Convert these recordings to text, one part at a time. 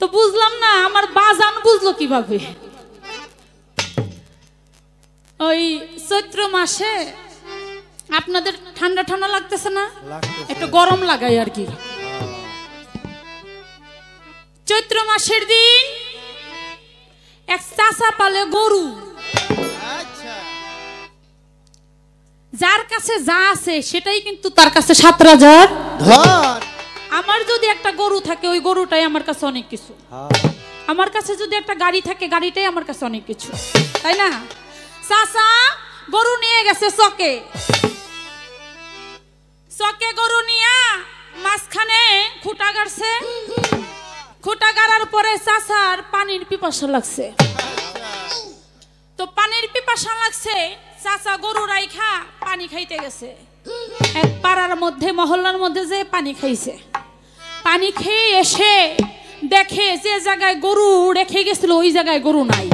তো বুঝলাম না আমার বাজান বুঝলো কিভাবে। ওই চৈত্র মাসে আপনাদের ঠান্ডা ঠান্ডা লাগতেছে না, একটু গরম লাগাই আর কি। চৈত্র মাসের দিন এক চাচা পালে গরু, যার কাছে যা আছে সেটাই কিন্তু তার কাছে 7 রাজার ধর। আমার যদি একটা গরু থাকে ওই গরুটাই আমার কাছে অনেক কিছু, আমার কাছে যদি একটা গাড়ি থাকে গাড়িটাই আমার কাছে অনেক কিছু, তাই না? চাচা গরু নিয়ে গেছে চকে, চকে গরু নিয়ে মাঝখানে খুঁটা গাড়ছে, খুঁটা গাড়ার পরে চাচার পানির পিপাসা লাগছে। তো পানির পিপাসা লাগছে, চাচা গরু রাইখা পানি খাইতে গেছে। এক পাড়ার মধ্যে মহল্লার মধ্যে যে পানি খাইছে, পানি খেয়ে এসে দেখে যে জায়গায় গরু রেখে গেছিল ওই জায়গায় গরু নাই।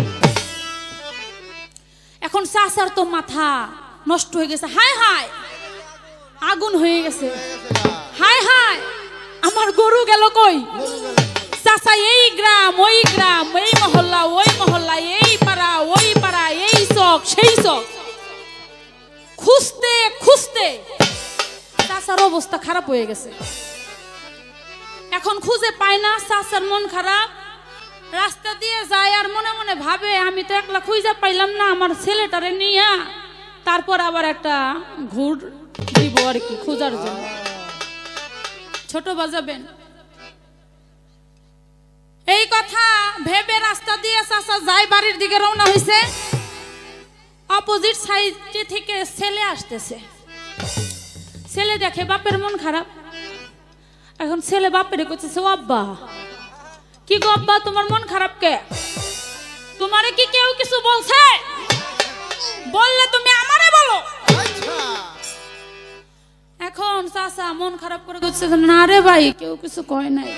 এখন চাচার তো মাথা নষ্ট হয়ে গেছে, হায় হায় আগুন হয়ে গেছে, হায় হায় আমার গরু গেল কই। চাচা এই গ্রাম ওই গ্রাম, এই মহল্লা ওই মহল্লা, এই পাড়া ওই পাড়া, এই চক সেই চক, খুঁজতে খুঁজতে চাচার অবস্থা খারাপ হয়ে গেছে। এখন খুঁজে পায় না, চাচার মন খারাপ, রাস্তা দিয়ে যায় আর মনে মনে ভাবে আমি তো একলা খুঁজে পাইলাম না, আমার ছেলেটারে নিয়ে তারপর আবার একটা ঘুর দিব আর কি খোঁজার জন্য। ছোট বাজাবেন এই কথা ভেবে রাস্তা দিয়ে চাচা যায় বাড়ির দিকে রওনা হয়েছে। অপোজিট সাইড থেকে ছেলে আসতেছে, ছেলে দেখে বাপের মন খারাপ। এখন ছেলে বাপের কইতেছে, ও আব্বা কি গো আব্বা তোমার মন খারাপ কে? তোমারে কি কেউ কিছু বলছে? বললে তুমি আমারে বলো। এখন চাচা মন খারাপ করে কইতেছে, না রে ভাই কেউ কিছু কয় নাই।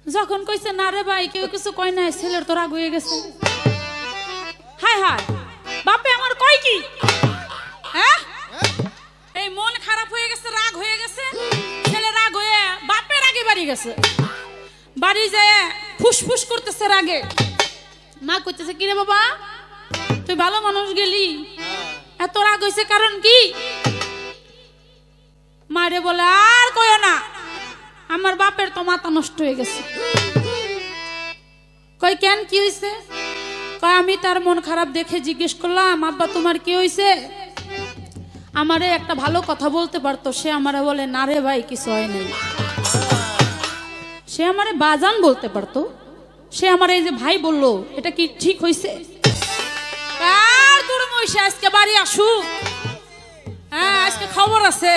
যখন কইছে না রে ভাই কেউ কিছু কয় নাই, ছেলের তো রাগ হয়ে গেছে, হায় হায় বাপে আমার কয় কি? হ্যাঁ এই মন খারাপ হয়ে গেছে, রাগ হয়ে গেছে, ছেলে রাগ হয়ে বাপের আগে বাড়ি গেছে। বাড়ি যায় ফুসফুস করতেছে রাগে। মা কইতেছে, কি রে বাবা তুই ভালো মানুষ গেলি, এত রাগ হয়েছে কারণ কি? মারে বলে আর কয় না, আমার বাপের তো মাথা নষ্ট হয়ে গেছে। কই কেন কি হয়েছে? কয় আমি তার মন খারাপ দেখে জিজ্ঞেস করলাম, আব্বা তোমার কি হয়েছে? আমারে একটা ভালো কথা বলতে পারতো, সে আমারে বলে না রে ভাই কিছু হয় নাই। সে আমারে বাজান বলতে পারতো, সে আমার এই যে ভাই বললো এটা কি ঠিক হয়েছে? আর দূর মইসা আজকে বাড়ি আসু, হ্যাঁ আজকে খবর আছে।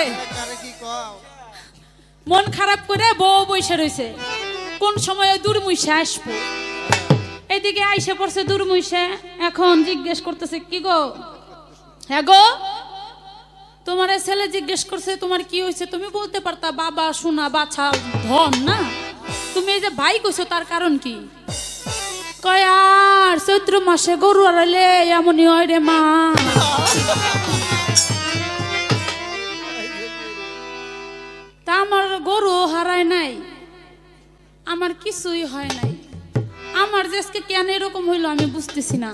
মন খারাপ করে বউ বসে রয়েছে, কোন সময় দূর মইসা আসবো। এদিকে আইসে পড়ছে দূর মইসা, এখন জিজ্ঞেস করতেছে, কি গো? হ্যাঁ গো তোমার ছেলে জিজ্ঞেস করছে তোমার কি হয়েছে, তুমি বলতে পারতা বাবা সোনা বাছা ধন না, তুমি এই যে ভাই কইছো তার কারণ কি? কয় আর চৈত্র মাসে গরু আড়াইলে এমনই হয় রে মা। তা আমার গরু হারায় নাই, আমার কিছুই হয় নাই, আমার দেশকে কেন এরকম হইলো আমি বুঝতেছি না।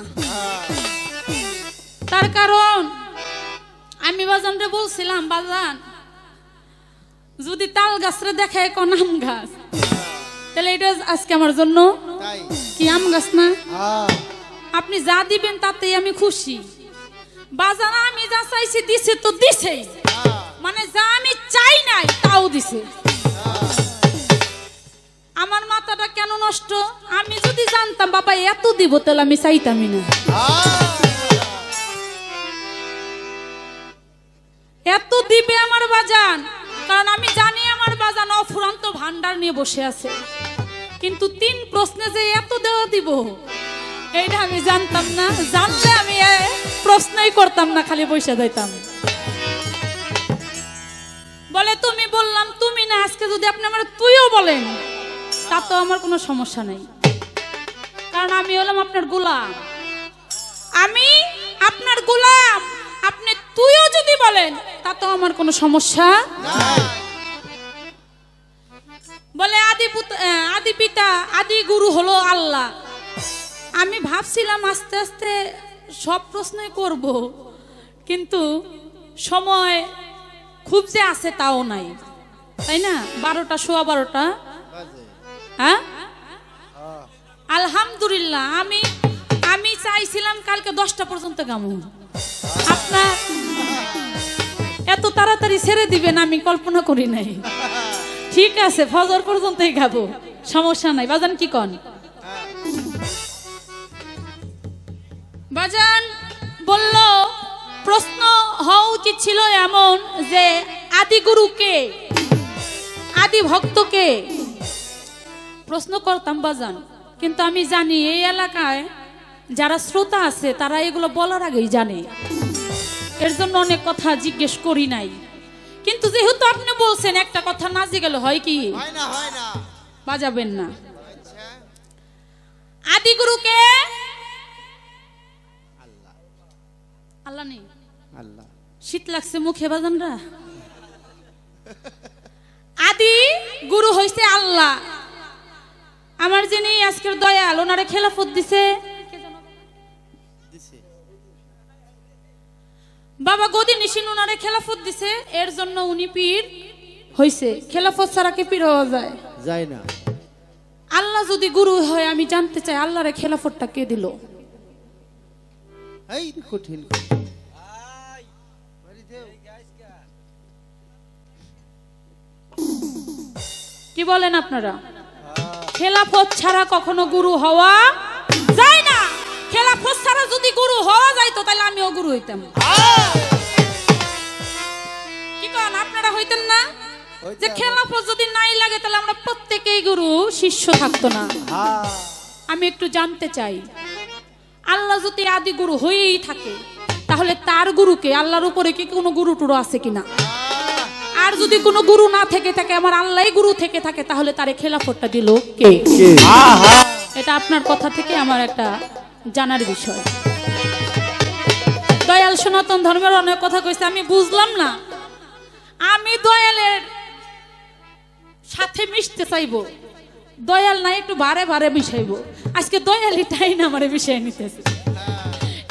তার কারণ আমি বাজানরে বলছিলাম, বাজান যদি তাল গাছরে দেখায় কোন আম গাছ, তাহলে এটা আজকে আমার জন্য কি আম গাছ না? আপনি যা দিবেন তাতেই আমি খুশি। বাজান আমি যা চাইছি দিছে তো দিছেই, মানে যা আমি চাই নাই তাও দিছে। আমার মাথাটা কেন নষ্ট? আমি যদি জানতাম বাবা এত দিব তাহলে আমি চাইতামই না। এত দিবে আমার বাজান, কারণ আমি জানি আমার বাজান অফুরন্ত ভান্ডার নিয়ে বসে আছে, কিন্তু 3 প্রশ্নে যে এত দেওয়া দিব এইটা আমি জানতাম না। জানলে আমি প্রশ্নই করতাম না, খালি বসে যাইতাম। বলে তুমি বললাম তুমি না, আজকে যদি আপনি আমার তুইও বলেন তা তো আমার কোনো সমস্যা নেই, কারণ আমি হলাম আপনার গোলাম, আমি আপনার গোলাম। আপনি তুইও যদি বলেন তা তো আমার কোনো সমস্যা নাই। আদি পিতা আদি গুরু হলো আল্লাহ। আমি ভাবছিলাম আস্তে আস্তে সব প্রশ্নই করব, কিন্তু সময় খুব যে আছে তাও নাই, তাই না? 12টা সোয়া 12টা। হ্যাঁ, আলহামদুলিল্লাহ আমি চাইছিলাম কালকে 10টা পর্যন্ত গামু। আপনার এত তাড়াতাড়ি ছেড়ে দিবেন আমি কল্পনা করি নাই। ঠিক আছে, ফজর পর্যন্তই গাবো, সমস্যা নাই। বাজান কি কন? বাজান বলল প্রশ্ন হওয়া উচিত ছিল এমন যে আদি গুরু কে, আদি ভক্ত কে, প্রশ্ন করতাম বাজান। কিন্তু আমি জানি এই এলাকায় যারা শ্রোতা আছে তারা এগুলো বলার আগেই জানে, এর জন্য অনেক কথা জিজ্ঞেস করি নাই। কিন্তু যেহেতু আপনি বলছেন একটা কথা না জিজ্ঞেস হয় কি বাজাবেন না। আদি গুরু কে? আল্লাহ নেই, আল্লাহ। শীত লাগছে মুখে বাজানরা। আদি গুরু হইছে আল্লাহ। আমার যিনি আজকের দয়াল, ওনারে খেলাফত দিছে বাবা গদি নিশিন, ওনারে খেলাফত দিছে, এর জন্য উনি পীর হইছে। খেলাফত ছাড়া কি পীর হওয়া যায়? যায় না। আল্লাহ যদি গুরু হয়, আমি জানতে চাই আল্লাহরে খেলাফতটা কে দিল? এই কঠিন। কি বলেন আপনারা? খেলাফত ছাড়া কখনো গুরু হওয়া যায় না। খেলাফত ছাড়া যদি গুরু হওয়া যাইতো তাহলে আমিও গুরু হইতাম। কি কন আপনারা হইতেন না? যে খেলাফত যদি নাই লাগে তাহলে আমরা প্রত্যেকেই গুরু, শিষ্য থাকতো না। আমি একটু জানতে চাই, আল্লাহ যদি আদি গুরু হয়েই থাকে তাহলে তার গুরুকে, আল্লাহর উপরে কি কোনো গুরু টুরু আছে কিনা? আর যদি কোনো গুরু না থেকে থাকে, আমার আল্লাহই গুরু থেকে থাকে, তাহলে তারে খেলাফতটা দিল কে? এটা আপনার কথা থেকে আমার একটা জানার বিষয়। দয়াল সনাতন ধর্মের অনেক কথা কইছে, আমি বুঝলাম না। আমি দয়ালের সাথে মিশতে চাইবো, দয়াল না একটু বারে বারে মিশাইবো। আজকে দয়ালই তাই না আমারে মিশাই নিতেছে,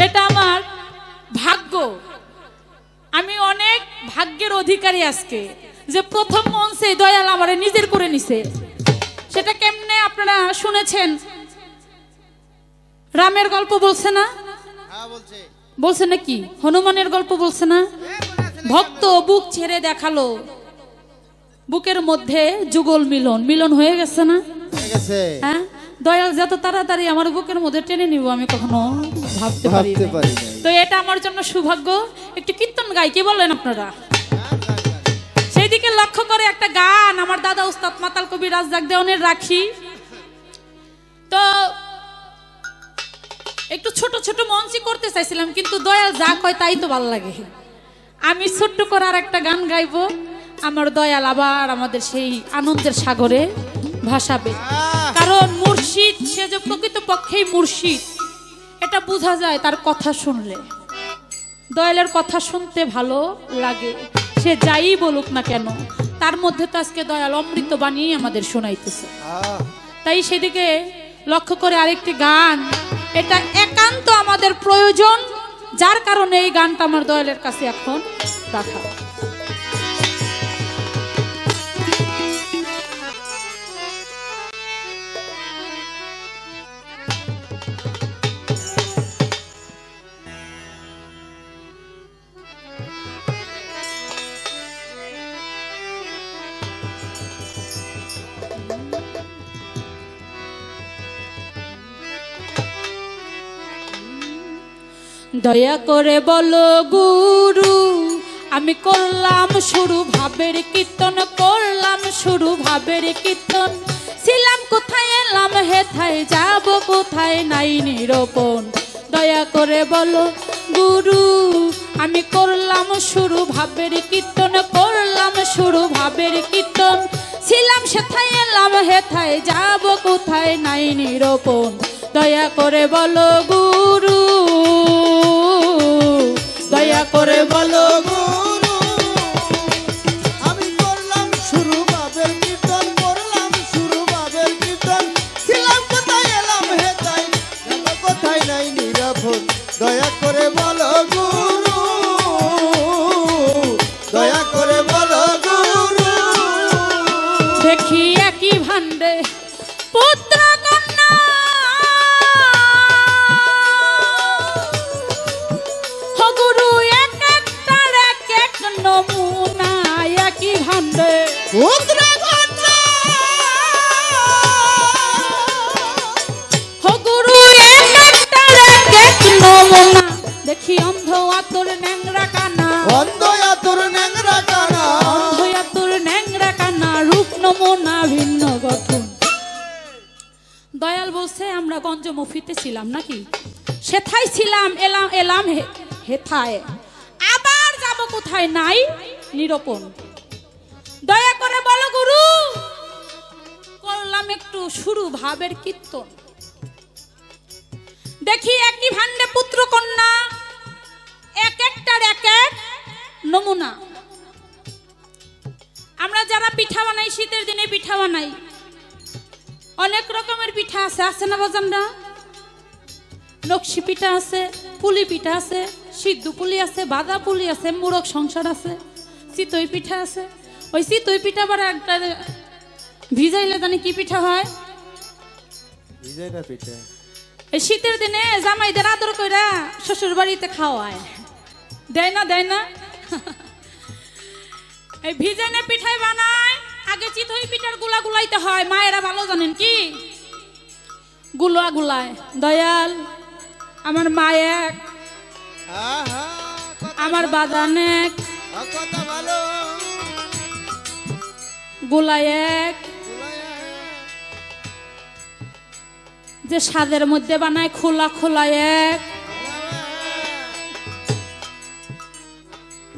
এটা আমার ভাগ্য। আমি অনেক ভাগ্যের অধিকারী আজকে যে প্রথম মঞ্চে দয়াল আমারে নিজের করে নিছে। সেটা কেমনে আপনারা শুনেছেন? রামের গল্প বলছে না? বলছে নাকি? হনুমানের গল্প বলছে না? ভক্ত বুক ছেড়ে দেখালো, বুকের মধ্যে যুগল মিলন, মিলন হয়ে গেছে না? হ্যাঁ, দয়াল যত তাড়াতাড়ি আমার বুকের মধ্যে টেনে নিব আমি কখনো ভাবতে পারি না। তো এটা আমার জন্য সৌভাগ্য। একটু কীর্তন গাই, কি বলেন আপনারা? সেই দিকে লক্ষ্য করে একটা গান আমার দাদা উস্তাদ মাতাল কবি রাজ্জাক দেওয়ানের রাখি। তো একটু ছোট ছোট মঞ্চই করতে চাইছিলাম, কিন্তু দয়াল যা কয় তাই তো ভালো লাগে। আমি ছোট্ট করে আর একটা গান গাইবো, আমার দয়াল আবার আমাদের সেই আনন্দের সাগরে ভাসাবে। কারণ মুর্শিদ, সে যে প্রকৃত পক্ষেই মুর্শিদ, এটা বোঝা যায় তার কথা শুনলে। দয়ালের কথা শুনতে ভালো লাগে, সে যাই বলুক না কেন। তার মধ্যে তো আজকে দয়াল অমৃত বানিয়ে আমাদের শোনাইতেছে। তাই সেদিকে লক্ষ্য করে আরেকটি গান, এটা একান্ত আমাদের প্রয়োজন, যার কারণে এই গানটা আমার দয়ালের কাছে এখন রাখা। দয়া করে বলো গুরু, আমি করলাম শুরু ভাবের কীর্তন, করলাম শুরু ভাবের কীর্তন। ছিলাম কোথায়, এলাম হেথায়, যাব কোথায় নাই নিরূপণ। দয়া করে বলো গুরু, আমি করলাম শুরু ভাবের কীর্তন, করলাম শুরু ভাবের কীর্তন। ছিলাম সেথায়, এলাম হেথায়, যাব কোথায় নাই নিরূপণ। দয়া করে বলো গুরু, দয়া করে বলো গুরু, আমি করলাম শুরু ভাবের কীর্তন, করলাম শুরু দেখি একই ভান্ডে পুত্র কন্যা ও গুরু এক একটার এক এক নমুনা একই ভান্ডে পুত্র কন্যা ও গুরু এক একটার এক এক নমুনা দেখি অন্ধ আতর ন্যাংরা কানা অন্ধ আতর ন্যাংরা কানা অন্ধ আতর ন্যাংরা কানা রূপ নমুনা ভিন্ন গঠন। দয়াল বলছে আমরা গঞ্জ মফিতে ছিলাম নাকি, সেথায় ছিলাম, এলাম এলাম হেথায়, আবার যাব কোথায় নাই নিরূপণ। দয়া করে বলো গুরু, করলাম একটু শুরু ভাবের কীর্তন। দেখি একই ভান্ডে পুত্র কন্যা এক একটার এক এক নমুনা। আমরা যারা পিঠা বানাই, শীতের দিনে পিঠা বানাই, অনেক রকমের পিঠা আছে, আছে না বাজানরা? নকশি পিঠা আছে, পুলি পিঠা আছে, সিদ্ধ পুলি আছে, বাদা পুলি আছে, মুরগ সংসার আছে, চিতই পিঠা আছে। ওই চিতই পিঠা আবার একটা ভিজাইলে জানি কি পিঠা হয়, ভিজাইনা পিঠা। এই শীতের দিনে জামাইদের আদর কইরা শ্বশুর বাড়িতে খাওয়ায়, দেয় না দেয় না? এই ভিজাইনা পিঠাই বানায়। আগে চিতই পিঠার গুলা গুলাইতে হয়, মায়েরা ভালো জানেন কি গুলা গুলায়। দয়াল আমার মা এক, আমার বাজান এক, কথা ভালো গুলা এক, যে স্বাদের মধ্যে বানায় খোলা খোলা এক,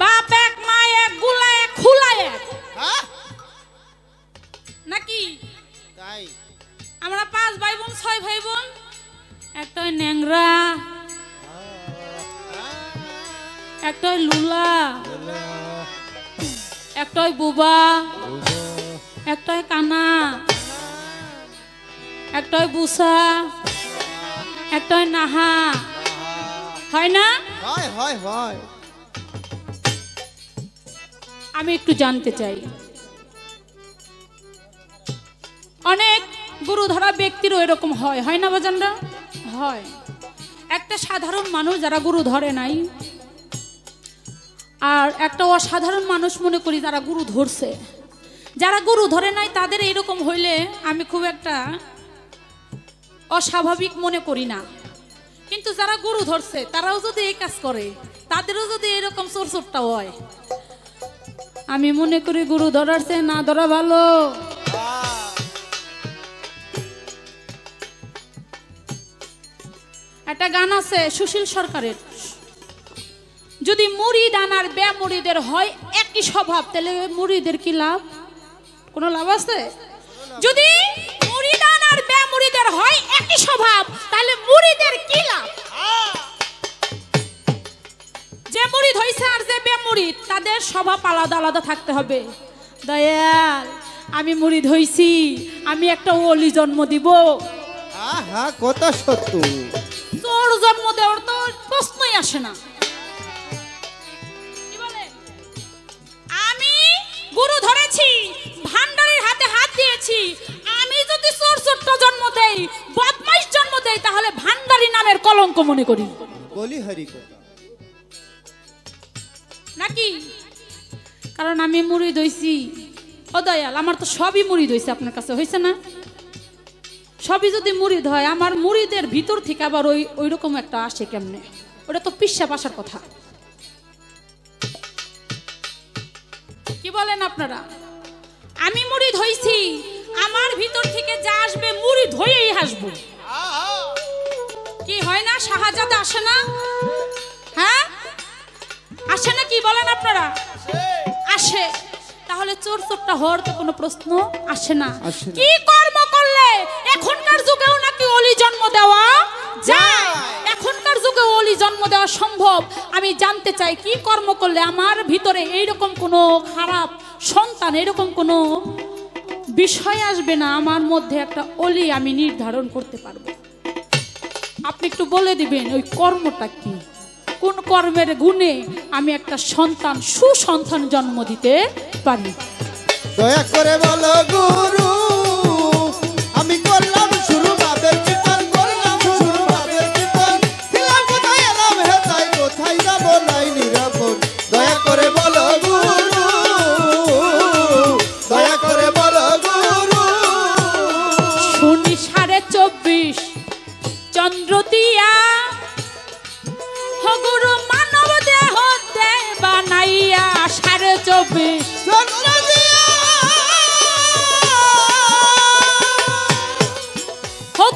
বাপ এক, মা এক, গুলা এক, খোলা এক নাকি? তাই আমরা 5 ভাই বোন 6 ভাই বোন, একটা ন্যাংরা, একটা লুলা, একটা বুবা, একটা কানা, একটা বুসা, একটা নাহা, হয় না? হয় হয় হয়। আমি একটু জানতে চাই, অনেক গুরু ধরা ব্যক্তিরও এরকম হয়, হয় না বাজানরা? হয়। একটা সাধারণ মানুষ যারা গুরু ধরে নাই, আর একটা অসাধারণ মানুষ মনে করি যারা গুরু ধরছে। যারা গুরু ধরে নাই তাদের এরকম হইলে আমি খুব একটা অস্বাভাবিক মনে করি না, কিন্তু যারা গুরু ধরছে তারাও যদি এই কাজ করে, তাদেরও যদি এরকম চোরচোরটা হয়, আমি মনে করি গুরু ধরার চেয়ে না ধরা ভালো। একটা গান আছে সুশীল সরকারের, যদি মুরিদ আনার বেমুরিদের হয় একই স্বভাব, তাহলে মুরিদের কি লাভ? কোনো লাভ আছে? যদি মুরিদ আনার বেমুরিদের হয় একই স্বভাব, তাহলে মুরিদের কি লাভ? যে মুরিদ হইছে আর যে বেমুরিদ, তাদের স্বভাব আলাদা আলাদা থাকতে হবে। দয়াল আমি মুরিদ হইছি, আমি একটা ওলি জন্ম দিব। আহা কথা সত্য। তোর জন্ম দেওয়ার তো প্রশ্নই আসে না। কি বলে? আমি গুরু ধরেছি, ভান্ডারের হাতে হাত দিয়েছি, আমি যদি চোর চোরটা জন্ম দেই, বদমাইশ জন্ম দেই, তাহলে ভান্ডারি নামের কলঙ্ক মনে করি। বলি হরি কথা নাকি? কারণ আমি মুরিদ হইছি। ও দয়াল, আমার তো সবই মুরিদ হইছে, আপনার কাছে হইছে না? সবই যদি মুরিদ হয়, আমার মুরিদের ভিতর থেকে আবার ওই রকম একটা আসে কেমনে? ওটা তো পিসাব আসার কথা। কি বলেন আপনারা? আমি মুরিদ হইছি, আমার ভিতর থেকে যা আসবে মুরিদ হয়েই আসবো। কি হয় না? শাহজাদা আসে না? হ্যাঁ আসে না? কি বলেন আপনারা? আসে। তাহলে চোর চোরটা হওয়ার তো কোনো প্রশ্ন আসে না। কি কর্ম করলে এখনকার যুগেও নাকি অলি জন্ম দেওয়া যায়? এখনকার যুগে অলি জন্ম দেওয়া সম্ভব। আমি জানতে চাই কি কর্ম করলে আমার ভিতরে এইরকম কোনো খারাপ সন্তান, এরকম কোনো বিষয় আসবে না, আমার মধ্যে একটা অলি আমি নির্ধারণ করতে পারবো। আপনি একটু বলে দিবেন ওই কর্মটা কি, কোন কর্মের গুণে আমি একটা সন্তান, সুসন্তান জন্ম দিতে পারি? দয়া করে বলো গুরু আমি করলাম শুরু বাবের কীর্তন করলাম শুরু বাবের কীর্তন ছিলাম কোথায় এলাম হেতায় কোথায় যাব নাই নিরাপদ দয়া করে বলো গুরু দয়া করে বলো গুরু শুনি 24.5 চন্দ্র দিয়া গুরু মানব দেহ দেহ বানাইয়া 24.5 চন্দ্র দিয়া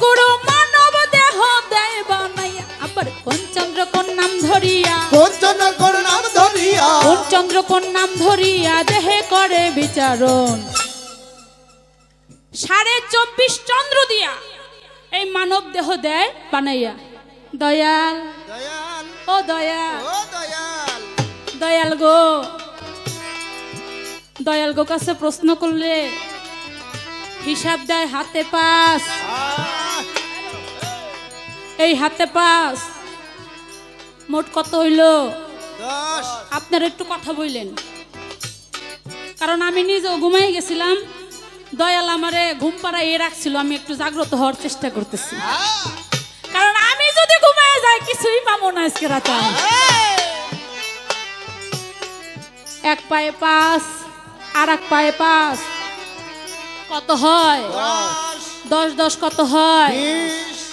গুরু মানব দেহ দেহ বানাইয়া আবার কোন চন্দ্র কোন নাম ধরিয়া কোন চন্দ্র কোন নাম ধরিয়া কোন চন্দ্র কোন নাম ধরিয়া দেহে করে বিচারণ 24.5 চন্দ্র দিয়া এই মানব দেহ দেয় বানাইয়া দয়াল দয়াল ও দয়াল ও দয়াল দয়াল গো কাছে প্রশ্ন করলে হিসাব দেয় হাতে পাস এই হাতে পাস মোট কত হইল 10 আপনারা একটু কথা বললেন কারণ আমি নিজেও ঘুমাই গেছিলাম দয়াল আমারে ঘুম পাড়াইয়ে রাখছিল আমি একটু জাগ্রত হওয়ার চেষ্টা করতেছি কারণ আমি যদি ঘুমায় যাই কিছুই পাবো না আজকে রাতে এক পায়ে 5 আর এক পায়ে 5 কত হয় 10 10 কত হয় 20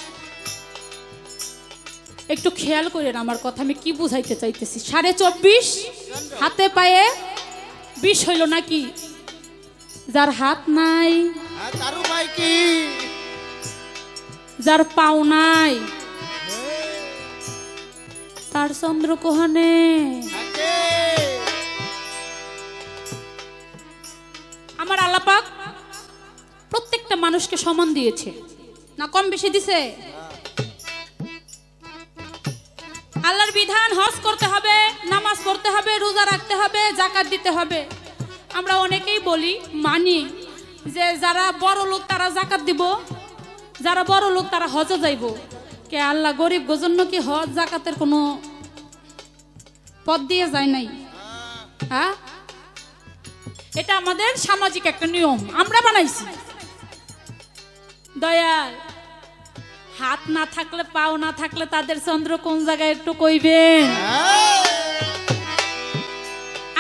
একটু খেয়াল করেন আমার কথা আমি কি বুঝাইতে চাইতেছি 24.5 হাতে পায়ে 20 হইল নাকি যার হাত নাই আর তারু ভাই কি যার পাও নাই তার চন্দ্র কোহানে থাকে আমার আল্লাহ পাক প্রত্যেকটা মানুষকে সমান দিয়েছে না কম বেশি দিছে আল্লাহর বিধান হজ করতে হবে নামাজ পড়তে হবে রোজা রাখতে হবে যাকাত দিতে হবে আমরা অনেকেই বলি মানি যে যারা বড় লোক তারা যাকাত দিব যারা বড় লোক তারা হজে যাইব কে আল্লাহ গরিব জন্য কি হজ যাকাতের কোনো পথ দিয়ে যায় নাই হ্যাঁ এটা আমাদের সামাজিক একটা নিয়ম আমরা বানাইছি দয়াল হাত না থাকলে পাও না থাকলে তাদের চন্দ্র কোন জায়গায় একটু কইবেন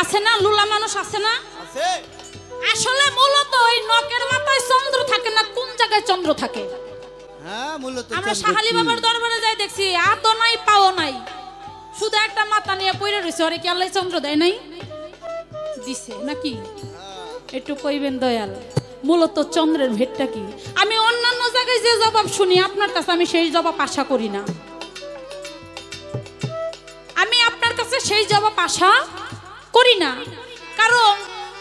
আছে না লুলা মানুষ আছে না আছে আসলে মূলত ওই নখের মাথায় চন্দ্র থাকে না কোন জায়গায় চন্দ্র থাকে হ্যাঁ মূলত আমরা শাহালি বাবার দরবারে যাই দেখছি হাতও নাই পাও নাই শুধু একটা মাথা নিয়ে পড়ে রয়েছে ওরে কি আল্লাহ চন্দ্র দেয় নাই দিছে নাকি একটু কইবেন দয়াল মূলত চন্দ্রের ভেটটা কি আমি অন্যান্য জায়গায় যে জবাব শুনি আপনার কাছে আমি সেই জবাব আশা করি না আমি আপনার কাছে সেই জবাব আশা করি না কারণ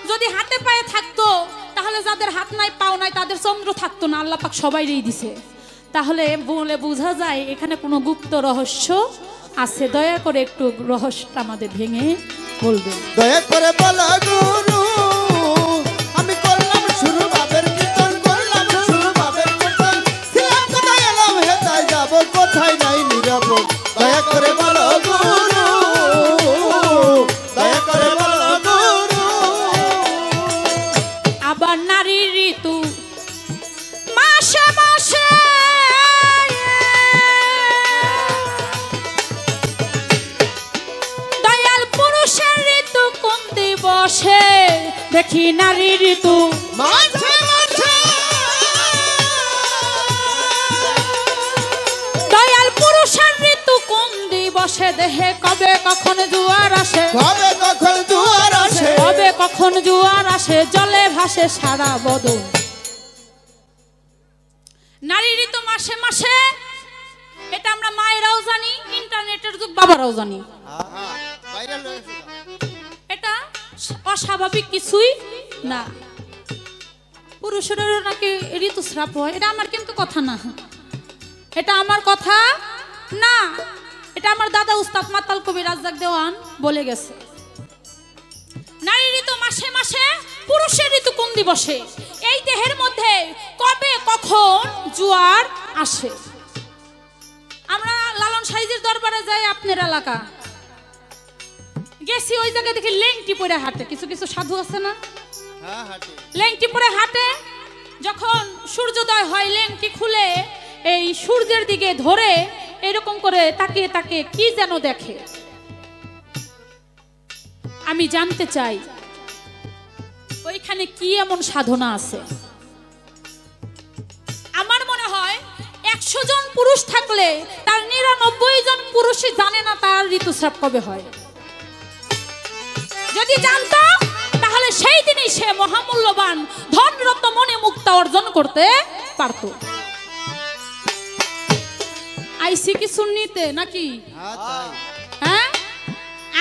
যদি হাতে পায়ে থাকতো তাহলে যাদের হাত নাই পাও নাই তাদের চন্দ্র থাকতো না আল্লাহ পাক সবাইরই দিছে তাহলে বলে বোঝা যায় এখানে কোনো গুপ্ত রহস্য আছে দয়া করে একটু রহস্যটা আমাদের ভেঙে বলবেন দয়া করে বলো গুরু আমি করলাম শুরু বাবের কীর্তন করলাম শুরু বাবের কীর্তন ছিলাম কোথায় এলাম হেতায় যাব কোথায় নাই নিরাপদ দয়া করে বলো গুরু দয়া করে বলো গুরু আবার নারী ঋতু মাসে মাসে দয়াল পুরুষের ঋতু কোন দিবসে দেখি নারী ঋতু মাঝে মাঝে দয়াল পুরুষের ঋতু কোন দিবসে দেহে কবে কখন জোয়ার আসে কবে কখন দুয়ার আসে কবে কখন জোয়ার আসে জলে ভাসে সারা বদন নারী ঋতু মাসে মাসে এটা আমরা মায়েরাও জানি ইন্টারনেটের যুগ বাবারাও জানি ভাইরাল হয়েছে এটা অস্বাভাবিক কিছুই না পুরুষেরও নাকি ঋতুস্রাব হয় এটা আমার কিন্তু কথা না এটা আমার কথা না এটা আমার দাদা উস্তাদ মাতাল কবি রাজ্জাক দেওয়ান বলে গেছে নারী ঋতু মাসে মাসে পুরুষের ঋতু কোন দিবসে এই দেহের মধ্যে কবে কখন জোয়ার আসে আমরা লালন সাইজের দরবারে যাই আপনার এলাকা গেছি ওই জায়গায় দেখি লেংটি পরে হাঁটে কিছু কিছু সাধু আছে না হ্যাঁ হাঁটে। লেংটি পরে হাঁটে, যখন সূর্যোদয় হয় লেংটি খুলে এই সূর্যের দিকে ধরে এরকম করে তাকিয়ে তাকিয়ে কি যেন দেখে। আমি জানতে চাই ওইখানে কি এমন সাধনা আছে। আমার মনে হয় 100 জন পুরুষ থাকলে তার 99 জন পুরুষই জানে না তার ঋতুস্রাব কবে হয়। যদি জানতো তাহলে সেই দিনই সে মহামূল্যবান ধনরত্ন মণি মুক্তা অর্জন করতে পারত। আইসি কিছু নিতে নাকি? হ্যাঁ তাই। হ্যাঁ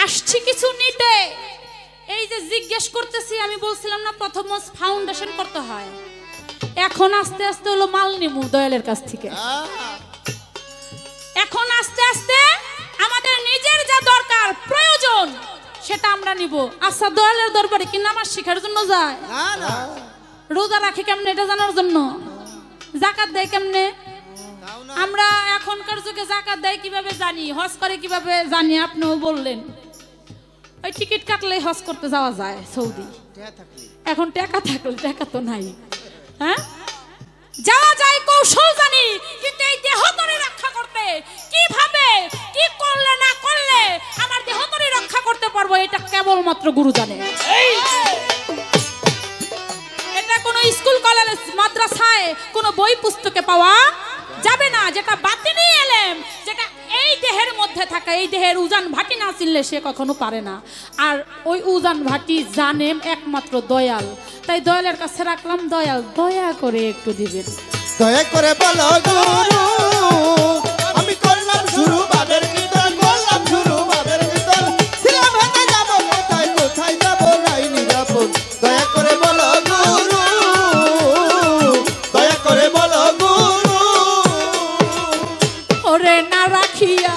আসছি কিছু নিতে। এই যে জিজ্ঞেস করতেছি, আমি বলছিলাম না প্রথম ফাউন্ডেশন করতে হয়, এখন আস্তে আস্তে হলো মাল নিমু দয়ালের কাছ থেকে। এখন আস্তে আস্তে আমাদের নিজের যা দরকার প্রয়োজন সেটা আমরা নিব। আচ্ছা দয়ালের দরবারে কি নামাজ শেখার জন্য যায়? না না। রোজা রাখে কেমনে এটা জানার জন্য? যাকাত দেয় কেমনে? তাও না। আমরা এখনকার যুগে যাকাত দেয় কিভাবে জানি, হজ করে কিভাবে জানি? আপনিও বললেন ওই টিকিট কাটলে হজ করতে যাওয়া যায় সৌদি। টিয়া থাকলে। এখন টাকা থাকলে, টাকা তো নাই। হ্যাঁ যাওয়া যায়, কৌশল জানি, কিন্তু এই দেহ তরি রক্ষা করতে কিভাবে কি করলে না করলে আমার দেহ তরি রক্ষা করতে পারবো এটা কেবলমাত্র গুরু জানে। এটা কোনো স্কুল কলেজ মাদ্রাসায় কোনো বই পুস্তকে পাওয়া যাবে না। যেটা বাতিনি এলেম, যেটা এই দেহের মধ্যে থাকা, এই দেহের উজান ভাটি না চিনলে সে কখনো পারে না। আর ওই উজান ভাটি জানেন একমাত্র দয়াল। তাই দয়ালের কাছে রাখলাম, দয়াল দয়া করে একটু দিবেন। দয়া করে বলো গুরু, আমি করলাম শুরু বাবের কীর্তন, করলাম শুরু বাবের কীর্তন, ছিলাম হেঁটে যাবো কোথায়, কোথায় যাবো নাই নিরাপদ। দয়া করে বলো গুরু, দয়া করে বলো গুরু। ওরে না রাখিয়া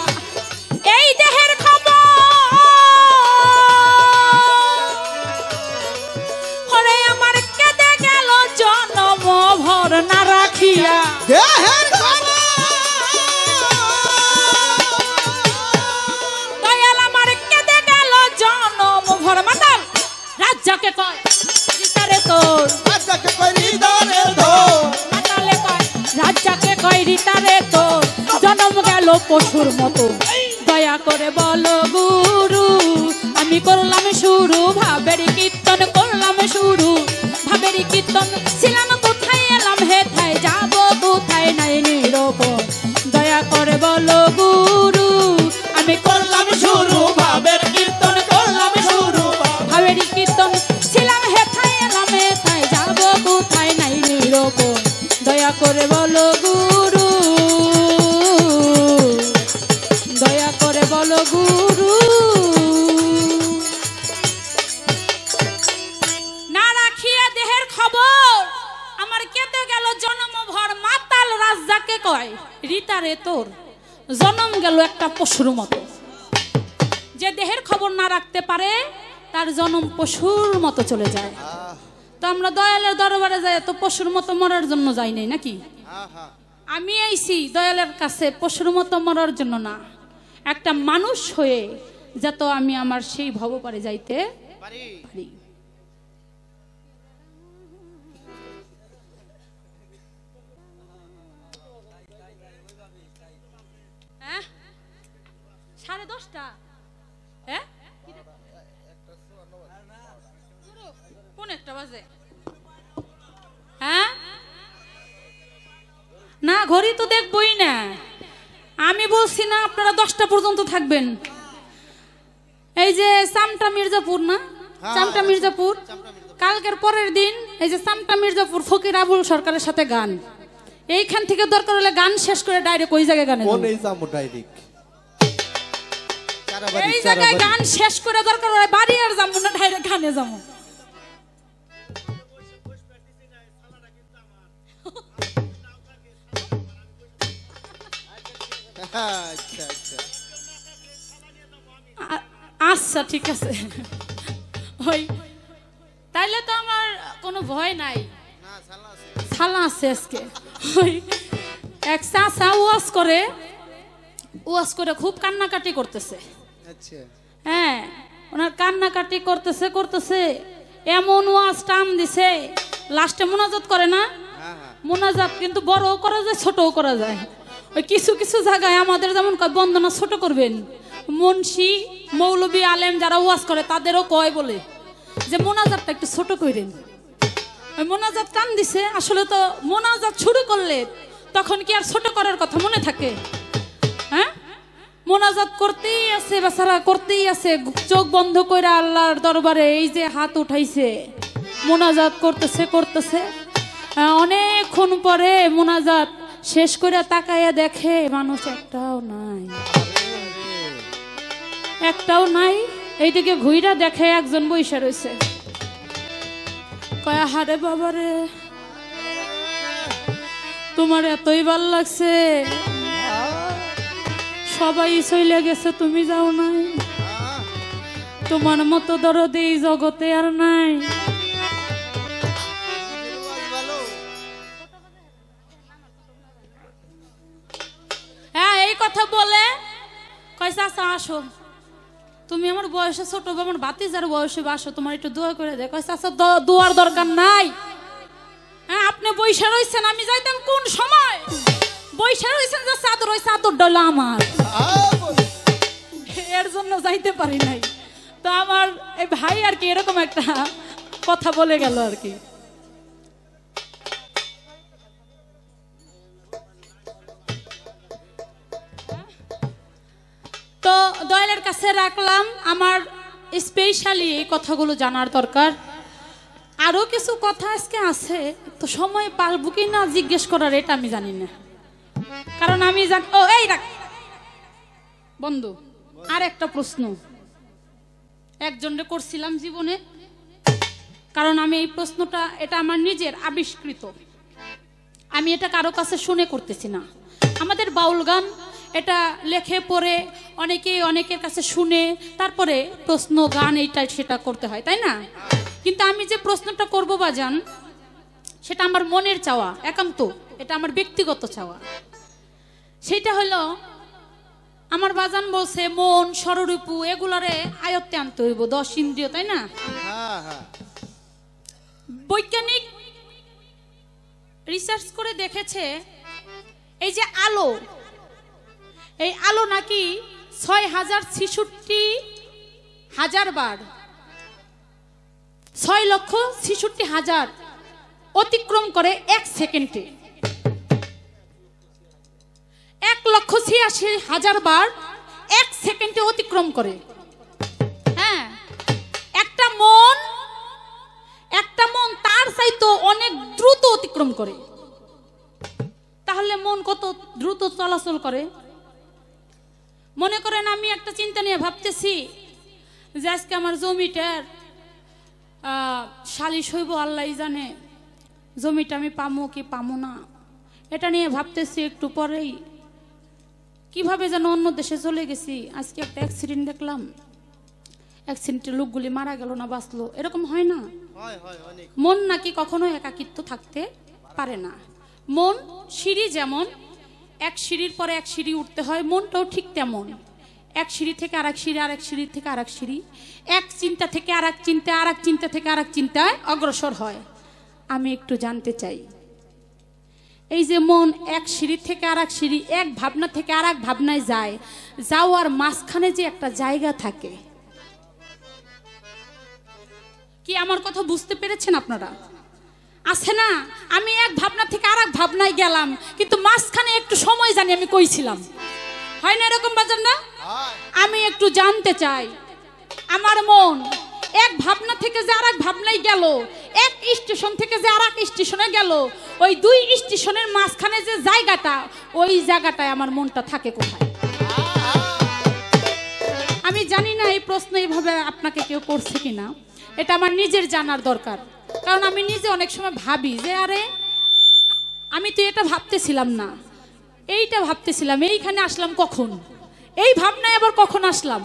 এই দেহের খবর, ওরে আমার কেঁদে গেল জনম ভর না রাখিয়া দেহের খবর। দয়াল আমার কেঁদে গেল জনম ভর। মাতাল রাজ্যকে কয় রিতারে তোর, রাজাকে কই হৃদয়ের ধর। মাতালে কয় রাজ্যকে কয় রিতারে তোর, জনম গেল পশুর মতো। দয়া করে বলো গুরু, আমি করলাম শুরু ভাবের কীর্তন, করলাম শুরু ভাবের কীর্তন, ছিলাম কোথায় এলাম হেথায় যাব কোথায় নাই নিরূপণ। দয়া করে বলো গুরু, আমি করলাম শুরু ভাবের কীর্তন, করলাম শুরু ভাবের কীর্তন, ছিলাম হেথায় এলাম হেথায় যাব কোথায় নাই নিরূপণ। দয়া করে বলো গুরু, দয়া করে বলো গুরু। না রাখিয়া দেহের খবর, আমার কেটে গেল জন্ম ভর। মাতাল রাজ্জাকে কয় রিতারে তোর, জন্ম গেল একটা পশুর মতো। যে দেহের খবর না রাখতে পারে তার জন্ম পশুর মতো চলে যায়। তো আমরা দয়ালের দরবারে যাই তো পশুর মতো মরার জন্য যাই নাই নাকি? আমি আইছি দয়ালের কাছে পশুর মতো মরার জন্য না, একটা মানুষ হয়ে যাতে আমি আমার সেই ভবপারে যাইতে পারি। হ্যাঁ 10:30 হ্যাঁ কোন একটা বাজে? হ্যাঁ না ঘড়ি তো দেখবই না। আমি বলছি না আপনারা 10টা পর্যন্ত থাকবেন। এই যে চামটা মির্জাপুর না, চামটা মির্জাপুর, কালকের পরের দিন এই যে চামটা মির্জাপুর ফকির আবুল সরকারের সাথে গান। এইখান থেকে দরকার হলে গান শেষ করে ডাইরেক্ট ওই জায়গায় গানে কোন এই যাবো ডাইরেক্ট? এই জায়গায় গান শেষ করে দরকার হলে বাড়ি আর যাবো না, ডাইরেক্ট গানে যাবো। আচ্ছা আচ্ছা আচ্ছা ঠিক আছে। ওই তাইলে তো আমার কোনো ভয় নাই, ছালা আছে আজকে। ওই এক চাচা ওয়াজ করে খুব কান্নাকাটি করতেছে। আচ্ছা হ্যাঁ ওনার কান্নাকাটি করতেছে এমন ওয়াজ টান দিছে, লাস্টে মোনাজাত করে না, হ্যাঁ হ্যাঁ মোনাজাত কিন্তু বড়ও করা যায় ছোটও করা যায়। ওই কিছু কিছু জায়গায় আমাদের যেমন কয় বন্দনা ছোট করবেন, মুন্সি মৌলবী আলেম যারা ওয়াজ করে তাদেরও কয় বলে যে মোনাজাতটা একটু ছোট করেন। ওই মোনাজাত টান দিছে, আসলে তো মোনাজাত শুরু করলে তখন কি আর ছোট করার কথা মনে থাকে? হ্যাঁ, মোনাজাত করতেই আছে, বেচারা করতেই আছে, চোখ বন্ধ করে আল্লাহর দরবারে এই যে হাত উঠাইছে, মোনাজাত করতেছে করতেছে। অনেকক্ষণ পরে মোনাজাত শেষ করে তাকাইয়া দেখে মানুষ একটাও নাই, একটাও নাই। এইদিকে ঘুইরা দেখে একজন বইসা রয়েছে। কয় হারে বাবারে, তোমার এতই ভাল লাগছে, সবাই চলে গেছে, তুমি যাও নাই, তোমার মতো দরদ এই জগতে আর নাই। হ্যাঁ, এই কথা বলে কয় চাচা আসো, তুমি আমার বয়সে ছোট, আমার ভাতিজার বয়সে আসো, তোমার একটু দোয়া করে দে। কয় চাচা দোয়ার দরকার নাই, হ্যাঁ আপনি বৈশা রয়েছেন, আমি যাইতাম কোন সময়, বৈশা রয়েছেন যে চাদর, ওই চাদর ডলা আমার, এর জন্য যাইতে পারি নাই। তো আমার এই ভাই আর কি এরকম একটা কথা বলে গেল আর কি। তো দয়ালের কাছে রাখলাম, আমার স্পেশালি এই কথাগুলো জানার দরকার। আরো কিছু কথা আজকে আছে, তো সময় পারবো কি না জিজ্ঞেস করার এটা আমি জানি না, কারণ আমি জানি। ও এই রাখ বন্ধু, আর একটা প্রশ্ন একজনকে করছিলাম জীবনে, কারণ আমি এই প্রশ্নটা এটা আমার নিজের আবিষ্কৃত, আমি এটা কারো কাছে শুনে করতেছি না। আমাদের বাউল গান এটা লেখে পড়ে অনেকে অনেকের কাছে শুনে তারপরে প্রশ্ন গান এইটা সেটা করতে হয়, তাই না? কিন্তু আমি যে প্রশ্নটা করবো বাজান, সেটা আমার মনের চাওয়া, একান্ত এটা আমার ব্যক্তিগত চাওয়া। সেটা হলো, আমার বাজান বলছে মন ষড়রূপু এগুলারে আয়ত্তে আনতে হইব, 10 ইন্দ্রিয়, তাই না? বৈজ্ঞানিক রিসার্চ করে দেখেছে এই যে আলো, এই আলো নাকি 6,66,000 বার, 6,66,000 অতিক্রম করে 1 সেকেন্ডে, 1,86,000 বার 1 সেকেন্ডে অতিক্রম করে। হ্যাঁ, একটা মন তার চাইতো অনেক দ্রুত অতিক্রম করে। তাহলে মন কত দ্রুত চলাচল করে? মনে করেন আমি একটা চিন্তা নিয়ে ভাবতেছি যে আজকে আমার জমিটার সালিশ হইব, আল্লাহ জানে জমিটা আমি পামো কি পামো না, এটা নিয়ে ভাবতেছি। একটু পরেই কিভাবে যেন অন্য দেশে চলে গেছি। আজকে একটা অ্যাক্সিডেন্ট দেখলাম, অ্যাক্সিডেন্টে লোকগুলি মারা গেল না বাঁচলো, এরকম হয় না? মন নাকি কখনো একাকিত্ব থাকতে পারে না। মন সিঁড়ি, যেমন এক সিঁড়ির পরে এক সিঁড়ি উঠতে হয়, মনটাও ঠিক তেমন, এক সিঁড়ি থেকে আরেক সিঁড়ি, আরেক সিঁড়ি থেকে আরেক সিঁড়ি, এক চিন্তা থেকে আরেক চিন্তা, আরেক চিন্তা থেকে আরেক চিন্তায় অগ্রসর হয়। আমি একটু জানতে চাই, এই যে মন এক সিঁড়ি থেকে আরেক সিঁড়ি, এক ভাবনা থেকে আরেক ভাবনায় যায়, যাওয়ার মাঝখানে যে একটা জায়গা থাকে, কি আমার কথা বুঝতে পেরেছেন আপনারা? আছে না, আমি এক ভাবনা থেকে আরেক ভাবনায় গেলাম, কিন্তু মাঝখানে একটু সময় জানি আমি কইছিলাম, হয় না এরকম বাজার না? আমি একটু জানতে চাই, আমার মন এক ভাবনা থেকে যে আরেক ভাবনায় গেল, এক স্টেশন থেকে যে আরেক স্টেশনে গেল, ওই 2 স্টেশনের মাঝখানে যে জায়গাটা, ওই জায়গাটায় আমার মনটা থাকে কোথায়? আমি জানি না এই প্রশ্ন এইভাবে আপনাকে কেউ করছে কিনা, এটা আমার নিজের জানার দরকার। কারণ আমি নিজে অনেক সময় ভাবি যে আরে আমি তো এটা ভাবতেছিলাম না, এইটা ভাবতেছিলাম, এইখানে আসলাম কখন, এই ভাবনায় আবার কখন আসলাম।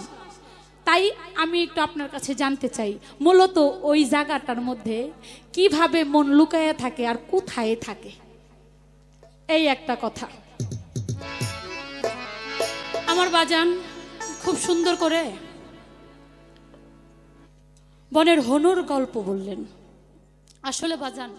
তাই আমি একটু আপনার কাছে জানতে চাই, মূলত ওই জায়গাটার মধ্যে কিভাবে মন লুকায়া থাকে আর কোথায় থাকে, এই একটা কথা। আমার বাজান খুব সুন্দর করে বনের হনুর গল্প বললেন। আসলে বাজান